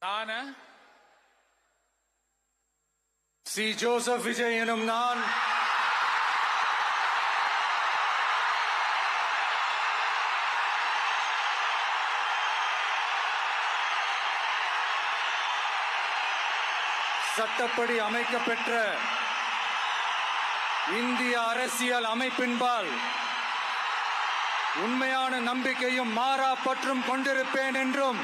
நான் C Joseph Vijay எனும் நான் சட்டப்படி அமைக்கப்பெற்ற இந்திய அரசியல் அமைப்பின்பால் உண்மையான நம்பிக்கையும் மாறா பற்றும் கொண்டிருப்பேன் என்றும்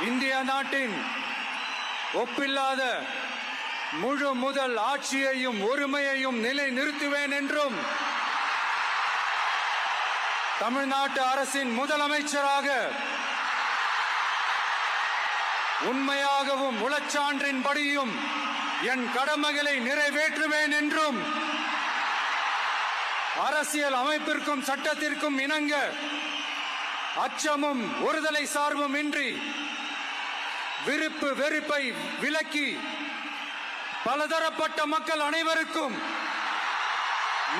இந்திய நாட்டின் ஒப்பில்லாத முழு முதல் ஆட்சியையும் ஒருமையையும் நிலை நிறுத்துவேன் என்றும் தமிழ்நாட்டு அரசின் முதலமைச்சராக உண்மையாகவும் உளச்சான்றின்படியும் என் கடமைகளை நிறைவேற்றுவேன் என்றும் அரசியல் அமைப்பிற்கும் சட்டத்திற்கும் இணங்க அச்சமும் ஒருதலை சார்பும் இன்றி விருப்பு வெறுப்பை விலக்கி பலதரப்பட்ட மக்கள் அனைவருக்கும்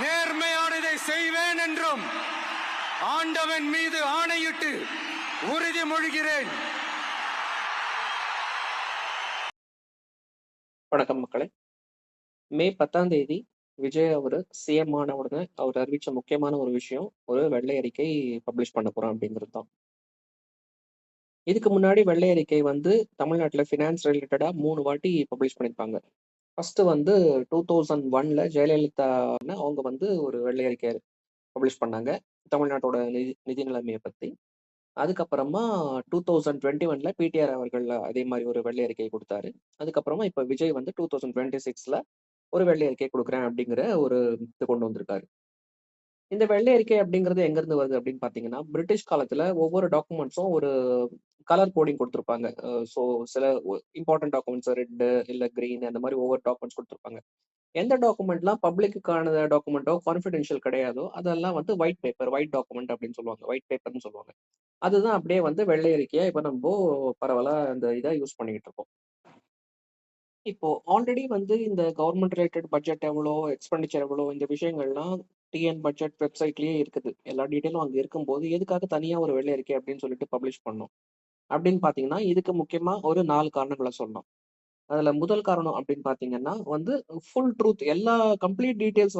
நேர்மையானதை செய்வேன் என்றும் ஆண்டவன் மீது ஆணையிட்டு உறுதிமொழிகிறேன். வணக்கம் மக்களே. மே 10 விஜய் அவரு சிஎம் ஆன உடனே அவர் அறிவிச்ச முக்கியமான ஒரு விஷயம், ஒரு வெள்ளை அறிக்கை பப்ளிஷ் பண்ண போறோம் அப்படிங்கிறது தான். இதுக்கு முன்னாடி வெள்ளை அறிக்கை தமிழ்நாட்டில் ஃபினான்ஸ் ரிலேட்டடா 3 வாட்டி பப்ளிஷ் பண்ணியிருப்பாங்க. ஃபர்ஸ்ட் 2001ல ஜெயலலிதா அவங்க ஒரு வெள்ளை அறிக்கை பப்ளிஷ் பண்ணாங்க தமிழ்நாட்டோட நிதி நிலைமையை பத்தி. அதுக்கப்புறமா 2021ல பிடிஆர் அவர்கள் அதே மாதிரி ஒரு வெள்ளை அறிக்கை கொடுத்தாரு. அதுக்கப்புறமா இப்ப விஜய் 2026ல ஒரு வெள்ளை அறிக்கை கொடுக்குறேன் அப்படிங்கிற ஒரு இது கொண்டு வந்திருக்காரு. இந்த வெள்ளை அறிக்கை அப்படிங்கிறது எங்க இருந்து வருது அப்படின்னு பாத்தீங்கன்னா, பிரிட்டிஷ் காலத்துல ஒவ்வொரு டாக்குமெண்ட்ஸும் ஒரு கலர் கோடிங் கொடுத்துருப்பாங்க. ஸோ சில இம்பார்ட்டன்ட் டாக்குமெண்ட்ஸ் ரெட் இல்ல கிரீன் அந்த மாதிரி ஒவ்வொரு டாக்குமெண்ட்ஸ் கொடுத்துருப்பாங்க. எந்த டாக்குமெண்ட்லாம் பப்ளிக்கான டாக்குமெண்ட்டோ கான்ஃபிடென்ஷியல் கிடையாதோ அதெல்லாம் ஒயிட் பேப்பர், ஒயிட் டாக்குமெண்ட் அப்படின்னு சொல்லுவாங்க, ஒயிட் பேப்பர்னு சொல்லுவாங்க. அதுதான் அப்படியே வெள்ளை அறிக்கையா இப்ப நம்ம பரவலா அந்த இதை யூஸ் பண்ணிக்கிட்டு இருக்கோம். இப்போ ஆல்ரெடி இந்த கவர்மெண்ட் ரிலேட்டட் பட்ஜெட் எவ்வளோ, எக்ஸ்பெண்டிச்சர் எவ்வளோ, இந்த விஷயங்கள்லாம் டிஎன் பட்ஜெட் வெப்சைட்லயே இருக்குது. எல்லா டீட்டெயிலும் அங்கே இருக்கும்போது எதுக்காக தனியா ஒரு வெள்ளை அறிக்கை அப்படின்னு சொல்லிட்டு பப்ளிஷ் பண்ணோம் அப்படின்னு பாத்தீங்கன்னா, இதுக்கு முக்கியமா ஒரு 4 காரணங்களை சொல்லலாம். அதுல முதல் காரணம் அப்படின்னு பாத்தீங்கன்னா ஃபுல் ட்ரூத், எல்லா கம்ப்ளீட் டீடைல்ஸ்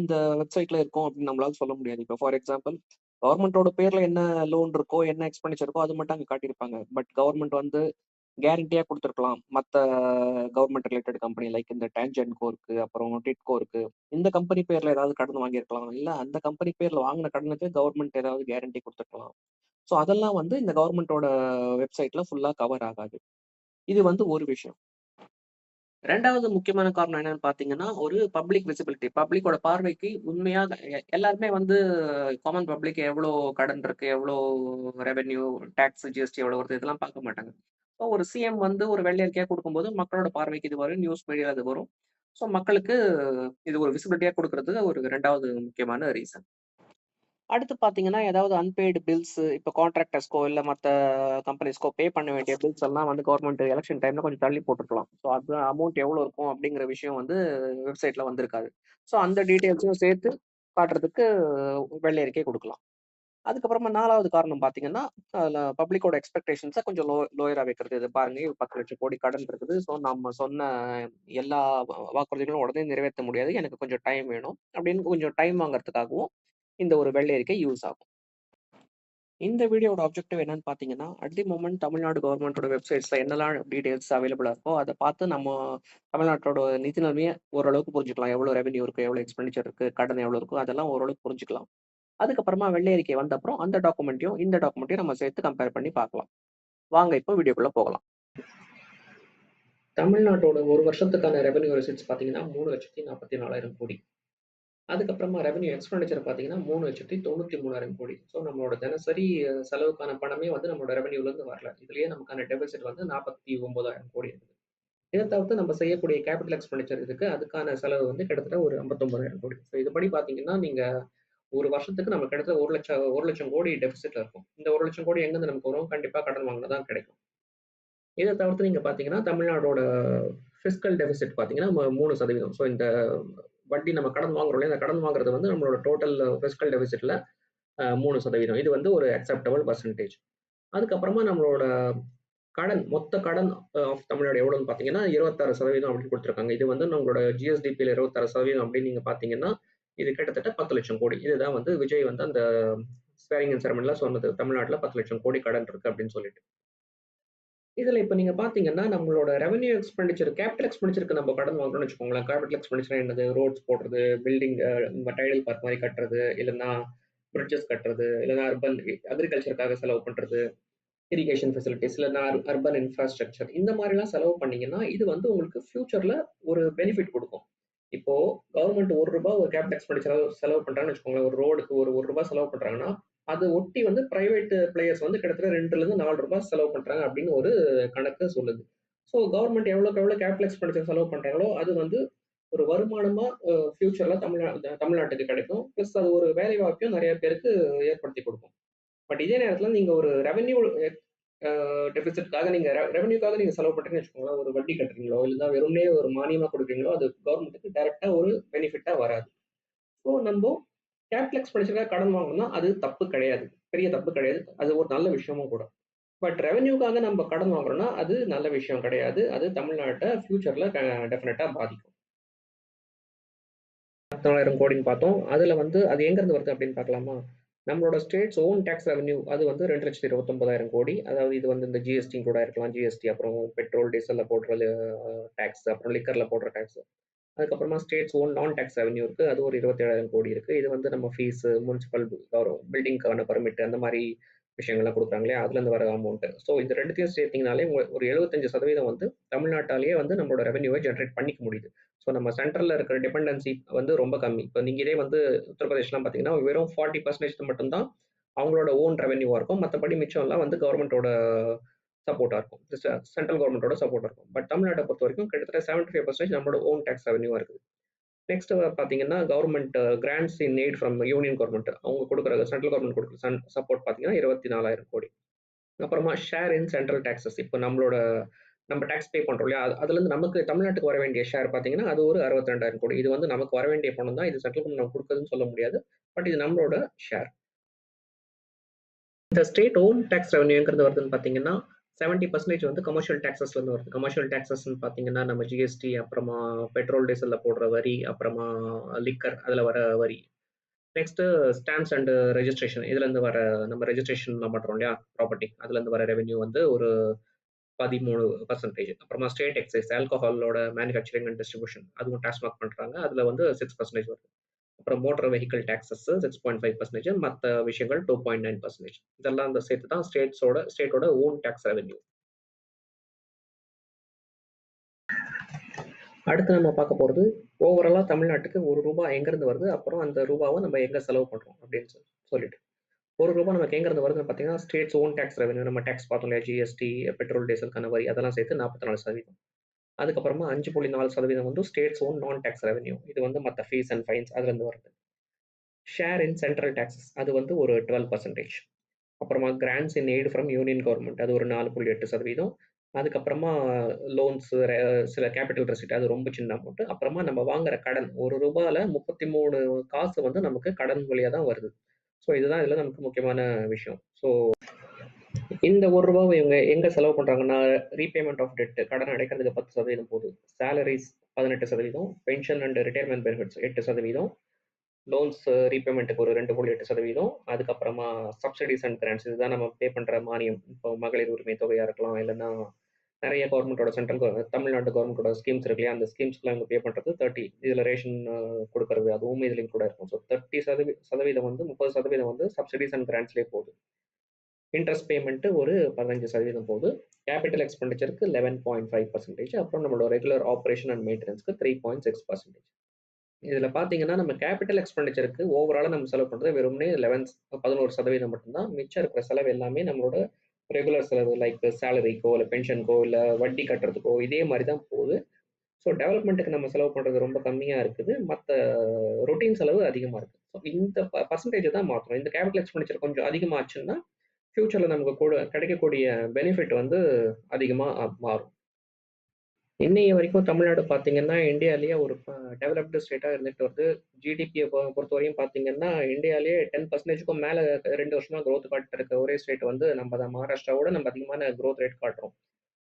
இந்த வெப்சைட்ல இருக்கும் அப்படின்னு நம்மளால சொல்ல முடியாது. இப்போ ஃபார் எக்ஸாம்பிள் கவர்மெண்டோட பேர்ல என்ன லோன் இருக்கோ, என்ன எக்ஸ்பெண்டிச்சர் இருக்கோ அது மட்டும் அங்க காட்டியிருப்பாங்க. பட் கவர்மெண்ட் கேரண்டியா கொடுத்துருக்கலாம். மற்ற கவர்மெண்ட் ரிலேட்டட் கம்பெனி லைக் இந்த டான்ஜென்கோ இருக்கு, அப்புறம் டிட்கோ இருக்கு. இந்த கம்பெனி பேர்ல ஏதாவது கடன் வாங்கியிருக்கலாம், இல்ல அந்த கம்பெனி பேர்ல வாங்கின கடனுக்கு கவர்மெண்ட் ஏதாவது கேரண்டி கொடுத்துருக்கலாம். ஸோ அதெல்லாம் இந்த கவர்மெண்டோட வெப்சைட்ல ஃபுல்லா கவர் ஆகாது. இது ஒரு விஷயம். ரெண்டாவது முக்கியமான காரணம் என்னன்னு பாத்தீங்கன்னா, ஒரு பப்ளிக் விசிபிலிட்டி. பப்ளிக்கோட பார்வைக்கு உண்மையாக எல்லாருமே காமன் பப்ளிக் எவ்வளோ கடன் இருக்கு, எவ்வளோ ரெவென்யூ, டாக்ஸ், ஜிஎஸ்டி எவ்வளோ வருது இதெல்லாம் பார்க்க மாட்டாங்க. ஸோ ஒரு சிஎம் ஒரு வெள்ளை அறிக்கையா கொடுக்கும்போது மக்களோட பார்வைக்கு இது வரும், நியூஸ் மீடியால அது வரும். ஸோ மக்களுக்கு இது ஒரு விசிபிலிட்டியா கொடுக்கறது ஒரு 2வது முக்கியமான ரீசன். அடுத்து பாத்தீங்கன்னா, ஏதாவது அன்பெய்டு பில்ஸ் இப்போ கான்ட்ராக்டர்ஸ்க்கோ இல்ல மத்த கம்பெனிஸ்க்கோ பே பண்ண வேண்டிய பில்ஸ் எல்லாம் கவர்மெண்ட் எலெக்ஷன் டைம்ல கொஞ்சம் தள்ளி போட்டுருக்கலாம். ஸோ அது அமௌண்ட் எவ்வளோ இருக்கும் அப்படிங்கிற விஷயம் வெப்சைட்ல வந்திருக்காது. ஸோ அந்த டீட்டெயில்ஸையும் சேர்த்து காட்டுறதுக்கு வெள்ளை அறிக்கை கொடுக்கலாம். அதுக்கப்புறமா 4வது காரணம் பாத்தீங்கன்னா, அதுல பப்ளிக்கோட எக்ஸ்பெக்டேஷன்ஸை கொஞ்சம் லோயரா வைக்கிறது. இது பாருங்க 10 லட்சம் கோடி கடன் இருக்குது. ஸோ நம்ம சொன்ன எல்லா வாக்குறுதிகளும் உடனே நிறைவேற்ற முடியாது, எனக்கு கொஞ்சம் டைம் வேணும் அப்படின்னு கொஞ்சம் டைம் வாங்குறதுக்காகவும் இந்த ஒரு வெள்ளை அறிக்கை யூஸ் ஆகும். இந்த வீடியோட ஆப்ஜெக்டிவ் என்னன்னு பாத்தீங்கன்னா, அட் தி மொமெண்ட் தமிழ்நாடு கவர்மெண்டோட வெப்சைட்ஸ்ல என்னெல்லாம் டீடைல்ஸ் அவைலபிளா இருக்கோ அதை பார்த்து நம்ம தமிழ்நாட்டோட நிதி நிலைமையை ஓரளவுக்கு புரிஞ்சுக்கலாம். எவ்வளவு ரெவென்யூ இருக்கு, எவ்வளவு எக்ஸ்பெண்டிச்சர் இருக்கு, கடன் எவ்வளவு இருக்கும், அதெல்லாம் ஓரளவுக்கு புரிஞ்சுக்கலாம். அதுக்கப்புறமா வெள்ளை அறிக்கை வந்த அப்புறம் அந்த டாக்குமெண்ட்டையும் இந்த டாக்குமெண்ட்டையும் நம்ம சேர்த்து கம்பேர் பண்ணி பார்க்கலாம். வாங்க இப்போ வீடியோக்குள்ள போகலாம். தமிழ்நாட்டோட ஒரு வருஷத்துக்கான ரெவென்யூ ரிசிப்ட்ஸ் பாத்தீங்கன்னா 3,44,000 கோடி. அதுக்கப்புறமா ரெவென்யூ எக்ஸ்பெண்டிச்சர் பார்த்தீங்கன்னா 3,93,000 கோடி. ஸோ நம்மளோட தினசரி செலவுக்கான பணமே நம்மளோட ரெவென்யூலேருந்து வரல. இதுலயே நமக்கான டெபிசிட் 49,000 கோடி இருக்குது. இதை தவிர்த்து நம்ம செய்யக்கூடிய கேபிட்டல் எக்ஸ்பெண்டிச்சர் இருக்கு, அதுக்கான செலவு கிட்டத்தட்ட ஒரு 59,000 கோடி. ஸோ இதுபடி பார்த்தீங்கன்னா நீங்க ஒரு வருஷத்துக்கு நம்ம கிட்டத்தட்ட 1,00,000 கோடி டெபிசிட்ல இருக்கும். இந்த 1,00,000 கோடி எங்கேருந்து நமக்கு வரும்? கண்டிப்பா கடன் வாங்கினா தான் கிடைக்கும். இதை தவிர்த்து நீங்க பார்த்தீங்கன்னா தமிழ்நாடோட ஃபிஸ்கல் டெபிசிட் பார்த்தீங்கன்னா 3%. ஸோ இந்த வட்டி நம்ம கடன் வாங்குறோம் இல்லையா, அந்த கடன் வாங்குறது நம்மளோட டோட்டல் ஃபிஸ்கல் டெபிசிட்ல 3%. இது ஒரு அக்செப்டபிள் பர்சன்டேஜ். அதுக்கப்புறமா நம்மளோட கடன், மொத்த கடன் ஆஃப் தமிழ்நாடு எவ்வளோன்னு பார்த்தீங்கன்னா 26% அப்படின்னு கொடுத்துருக்காங்க. இது வந்து நம்மளோட ஜிஎஸ்டிபியில் 26% அப்படின்னு நீங்க பார்த்தீங்கன்னா, இது கிட்டத்தட்ட 10,00,000 கோடி. இதுதான் வந்து விஜய் வந்து அந்த ஸ்வேரிங் இன் செரமனில சொன்னது. தமிழ்நாட்டுல 10,00,000 கோடி கடன் இருக்கு அப்படின்னு சொல்லிட்டு. இதுல இப்ப நீங்க பார்த்தீங்கன்னா, நம்மளோட ரெவென்யூ எக்ஸ்பெண்டிச்சர், கேப்பிட்டல் எக்ஸ்பெண்டிச்சருக்கு நம்ம கடன் வாங்குறோம்னு வச்சுக்கோங்களேன். கேப்பிட்டல் எக்ஸ்பெண்டிச்சர் என்னது? ரோட்ஸ் போடுறது, பில்டிங் டைடல் பார்க் மாரி கட்டுறது, இல்லன்னா பிரிட்ஜஸ் கட்டுறது, இல்லன்னா அர்பன் அக்ரிகல்ச்சருக்காக செலவு பண்றது, இரிகேஷன் ஃபெசிலிட்டீஸ், இல்லன்னா அர்பன் இன்ஃப்ராஸ்ட்ரக்சர் இந்த மாரிலாம் செலவு பண்ணீங்கன்னா, இது வந்து உங்களுக்கு ஃபியூச்சர்ல ஒரு பெனிஃபிட் குடுக்கும். இப்போ கவர்ன்மெண்ட் ரூ. 1 ஒரு கேப்பிட்டல் எக்ஸ்பெண்டிச்சர் செலவு பண்றாங்கன்னு வச்சுக்கோங்களேன். ஒரு ரோடுக்கு ஒரு ரூ. 1 செலவு பண்றாங்கன்னா, அது ஒட்டி வந்து பிரைவேட் பிளேயர்ஸ் வந்து கிட்டத்தட்ட ரூ. 2லிருந்து ரூ. 4 செலவு பண்றாங்க அப்படின்னு ஒரு கணக்கு சொல்லுது. ஸோ கவர்ன்மெண்ட் எவ்வளோக்கு எவ்வளோ கேப்பிட்டல் எக்ஸ்பெண்டிச்சர் செலவு பண்றாங்களோ, அது வந்து ஒரு வருமானமா ஃபியூச்சர்ல தமிழ்நாட்டுக்கு கிடைக்கும். பிளஸ் அது ஒரு வேலை வாய்ப்பையும் நெறைய பேருக்கு ஏற்படுத்தி குடுக்கும். பட் இதே நேரத்துல நீங்க ஒரு ரெவென்யூ டெபிசிட்காக நீங்க ரெவென்யூக்காக நீங்க செலவு பண்றீங்கன்னு வச்சுக்கோங்களேன். ஒரு வட்டி கட்டுறீங்களோ, இல்லன்னா வெறுமனே ஒரு மானியமா குடுக்குறீங்களோ, அது கவர்ன்மெண்ட்டுக்கு டைரக்ட்டா ஒரு பெனிஃபிட்டா வராது. ஸோ நம்போ கேபிட்டல் எக்ஸ்பெண்டிச்சர்க்காக கடன் வாங்கணும்னா, அது தப்பு கிடையாது. பெரிய தப்பு கிடையாது. அது ஒரு நல்ல விஷயமும் கூட. பட் ரெவென்யூக்காக நம்ம கடன் வாங்குறோம்னா, அது நல்ல விஷயம் கிடையாது. அது தமிழ்நாட்ட ஃபியூச்சர்ல டெஃபினட்டா பாதிக்கும். 14,000 கோடின்னு பார்த்தோம். அதுல வந்து அது எங்கேருந்து வருது அப்படின்னு பார்க்கலாமா? நம்மளோட ஸ்டேட்ஸ் ஓன் டாக்ஸ் ரெவென்யூ அது வந்து 2,29,000 கோடி. அதாவது இது வந்து இந்த ஜிஎஸ்டி கூட இருக்கலாம். ஜிஎஸ்டி அப்புறம் பெட்ரோல், டீசல்ல போடுற டாக்ஸ், அப்புறம் லிக்கர்ல போடுற டாக்ஸ். அதுக்கப்புறமா ஸ்டேட்ஸ் ஓன் நான் டாக்ஸ் ரெவென்யூ இருக்கு. அது ஒரு 27,000 கோடி இருக்கு. இது வந்து நம்ம ஃபீஸ், முனிசிபல் பில்டிங்க்கான பெர்மிட் அந்த மாரி விஷயங்கள்லாம் குடுக்குறாங்க இல்லையா? அதுலேருந்து வர அமௌண்ட். ஸோ இது 2த்தையும் சேர்த்தீங்கனாலே ஒரு 75% வந்து தமிழ்நாட்டாலேயே வந்து நம்மளோட ரெவென்யூவை ஜெனரேட் பண்ணிக்க முடியுது. ஸோ நம்ம சென்ட்ரல்ல இருக்கிற டிபெண்டன்சி வந்து ரொம்ப கம்மி. இப்போ நீங்க இதே வந்து உத்தரப்பிரதேஷ்லாம் பார்த்தீங்கன்னா, வெறும் 40% மட்டும் தான் அவங்களோட ஓன் ரெவென்யூவா இருக்கும். மத்தபடி மிச்சம்லாம் வந்து கவர்மெண்ட்டோட சப்போர்ட்டா இருக்கும். சென்ட்ரல் கவர்மெண்ட்டோட சப்போர்ட்டா இருக்கும். பட் தமிழ்நாட்ட பொறுத்தவரைக்கும் கிட்டத்தட்ட 75% நம்மளோட ஓன் டாக்ஸ் ரெவென்யூவா இருக்குது. நெக்ஸ்ட் பார்த்தீங்கன்னா, government grants in eight from union government. அவங்க குடுக்குற சென்ட்ரல் கவர்மெண்ட் குடுக்குற சப்போர்ட் பார்த்தீங்கன்னா 24,000 கோடி. அப்புறமா ஷேர் இன் சென்ட்ரல் டாக்ஸஸ். இப்போ நம்ம டாக்ஸ் பே பண்றோம் இல்லையா? அதுலேருந்து நமக்கு தமிழ்நாட்டுக்கு வர வேண்டிய ஷேர் பார்த்தீங்கன்னா, அது ஒரு 62,000 கோடி. இது வந்து நமக்கு வர வேண்டிய பணம் தான். இது சென்ட்ரல் கவர்மெண்ட் நமக்கு குடுக்குதுன்னு சொல்ல முடியாது. பட் இது நம்மளோட ஷேர். இந்த ஸ்டேட் ஓன் டாக்ஸ் ரெவென்யூ எங்கிருந்து வருதுன்னு பார்த்தீங்கன்னா, 70% வந்து கமர்ஷியல் டாக்ஸஸ்லேருந்து வருது. கமர்ஷியல் டாக்ஸஸ்ன்னு பார்த்தீங்கன்னா, நம்ம ஜிஎஸ்டி, அப்புறமா பெட்ரோல், டீசல்ல போடுற வரி, அப்புறமா லிக்கர் அதில வர வரி. நெக்ஸ்ட்டு ஸ்டாம்ப்ஸ் அண்ட் ரெஜிஸ்ட்ரேஷன் இதுலேருந்து வர நம்ம ரெஜிஸ்ட்ரேஷன்லாம் பண்றோம் இல்லையா? ப்ராப்பர்ட்டி அதுலேருந்து வர ரெவென்யூ வந்து ஒரு 13%. அப்புறமா ஸ்டேட் எக்சைஸ் ஆல்கஹாலோட மேனுஃபேக்சரிங் அண்ட் டிஸ்ட்ரிபியூஷன் அதுவும் டாஸ்மாக் பண்றாங்க. அதுல வந்து 6% வருது. அப்புறம் மோட்டார் வெஹிக்கிள் டாக்ஸஸ் 6.5%, மற்ற விஷயங்கள் 2.9%. இதெல்லாம் அந்த சேர்த்து தான் ஸ்டேட்டோட ஓன் டாக்ஸ் ரெவென்யூ. அடுத்து நம்ம பார்க்க போறது ஓவராலா தமிழ்நாட்டுக்கு ரூ. 1 எங்கிருந்து வருது, அப்புறம் அந்த ரூபாவை நம்ம எங்க செலவு பண்றோம் அப்படின்னு சொல்லிட்டு. ரூ. 1 நமக்கு எங்கிருந்து வருதுன்னு பார்த்தீங்கன்னா, ஸ்டேட்ஸ் ஓன் டாக்ஸ் ரெவென்யூ நம்ம டாக்ஸ் பார்த்தோம் இல்லையா? ஜிஎஸ்டி, பெட்ரோல், டீசலுக்கான வரி அதெல்லாம் சேர்த்து 44%. அதுக்கப்புறமா 5.4% வந்து ஸ்டேட்ஸ் ஓன் நான் டாக்ஸ் ரெவென்யூ. இது வந்து மற்ற ஃபீஸ் அண்ட் ஃபைன்ஸ் அதுலேருந்து வருது. ஷேர் இன் சென்ட்ரல் டாக்ஸஸ் அது வந்து ஒரு 12%. அப்புறமா grants in eight from union government அது ஒரு 4.8%. அதுக்கப்புறமா லோன்ஸ், சில கேபிட்டல் ரெசிட் அது ரொம்ப சின்ன அமௌண்ட். அப்புறமா நம்ம வாங்குற கடன் ரூ. 1ல 33 காசு வந்து நமக்கு கடன் வழியா தான் வருது. ஸோ இதுதான் இதுல நமக்கு முக்கியமான விஷயம். ஸோ இந்த ரூ. 1 இவங்க எங்க செலவு பண்றாங்கன்னா, ரீபேமெண்ட் ஆஃப் டெட் கடன் அடைக்கிறதுக்கு 10% போகுது. Salaries 18%, pension and retirement benefits 8%, loans ரீபேமெண்ட்டுக்கு ஒரு 2.8%, அதுக்கப்புறமா சப்சிடிஸ் அண்ட் கிராண்ட்ஸ் இதுதான் நம்ம பே பண்ற மானியம். இப்போ மகளிர் உரிமை தொகையா இருக்கலாம், இல்லைன்னா நிறைய கவர்மெண்ட்டோட தமிழ்நாடு கவர்மெண்ட்டோட ஸ்கீம்ஸ் இருக்கு இல்லையா? அந்த ஸ்கீம்ஸ்க்குலாம் இவங்க பே பண்றது 30. இதுல ரேஷன் கொடுக்கறது அதுவும் இதுலயும் கூட இருக்கும். ஸோ 30% வந்து 30% வந்து சப்சிடிஸ் அண்ட் கிராண்ட்ஸ்லேயே போகுது. இன்ட்ரெஸ்ட் பேமெண்ட் ஒரு 15% போகுது. கேபிட்டல் எக்ஸ்பெண்டிச்சருக்கு 11.5%. அப்புறம் நம்மளோட ரெகுலர் ஆப்ரேஷன் அண்ட் மெயின்டெனன்ஸ்க்கு 3.6%. இதுல பார்த்தீங்கன்னா, நம்ம கேபிட்டல் எக்ஸ்பெண்டிச்சருக்கு ஓவராலா நம்ம செலவு பண்றது வெறுமனே 11% மட்டும்தான். மிச்சம் இருக்கிற செலவு எல்லாமே நம்மளோட ரெகுலர் செலவு லைக் சேலரிக்கோ, இல்ல பென்ஷனுக்கோ, இல்ல வட்டி கட்டுறதுக்கோ இதே மாரி தான் போகுது. ஸோ டெவலப்மெண்ட்டுக்கு நம்ம செலவு பண்றது ரொம்ப கம்மியா இருக்குது. மத்த ரொட்டீன் செலவு அதிகமா இருக்கு. ஸோ இந்த பெர்சன்டேஜ தான் மாத்தணும். இந்த கேபிட்டல் எக்ஸ்பெண்டிச்சர் கொஞ்சம் அதிகமாச்சுன்னா, ஃபியூச்சர்ல நமக்கு கூட கிடைக்கக்கூடிய பெனிஃபிட் வந்து அதிகமா மாறும். இன்னைய வரைக்கும் தமிழ்நாடு பார்த்தீங்கன்னா, இந்தியாலயே ஒரு டெவலப்டு ஸ்டேட்டா இருந்துட்டு வருது. ஜிடிபிய பொறுத்தவரையும் பார்த்தீங்கன்னா, இந்தியாலயே 10%க்கும் மேல 2 வருஷமா குரோத் காட்டிட்டு இருக்க ஒரே ஸ்டேட் வந்து நம்ம தான். மகாராஷ்டிராவோட நம்ம அதிகமான குரோத் ரேட் காட்டுறோம்.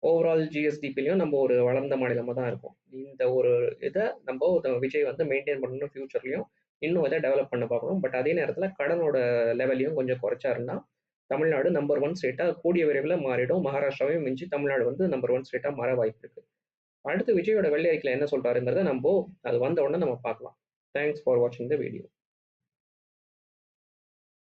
ஓவரால் ஜிஎஸ்டிபிலயும் நம்ம ஒரு வளர்ந்த மாநிலமா தான் இருக்கோம். இந்த ஒரு இத விஜய் வந்து மெயின்டெயின் பண்ணணும் ஃபியூச்சர்லயும். இன்னும் இத டெவலப் பண்ண பார்க்கணும். பட் அதே நேரத்துல கடனோட லெவலையும் கொஞ்சம் குறைச்சாருன்னா, தமிழ்நாடு நம்பர் 1 ஸ்டேட்டா கூடிய விரைவில மாறிடும். மகாராஷ்டிராவையும் மிஞ்சி தமிழ்நாடு வந்து நம்பர் 1 ஸ்டேட்டா மாற வாய்ப்பு இருக்கு. அடுத்து விஜயோட வெள்ளை அறிக்கையில என்ன சொல்றாருங்கிறத அது வந்த உடனே நம்ம பார்க்கலாம். தேங்க்ஸ் ஃபார் வாட்சிங் த வீடியோ.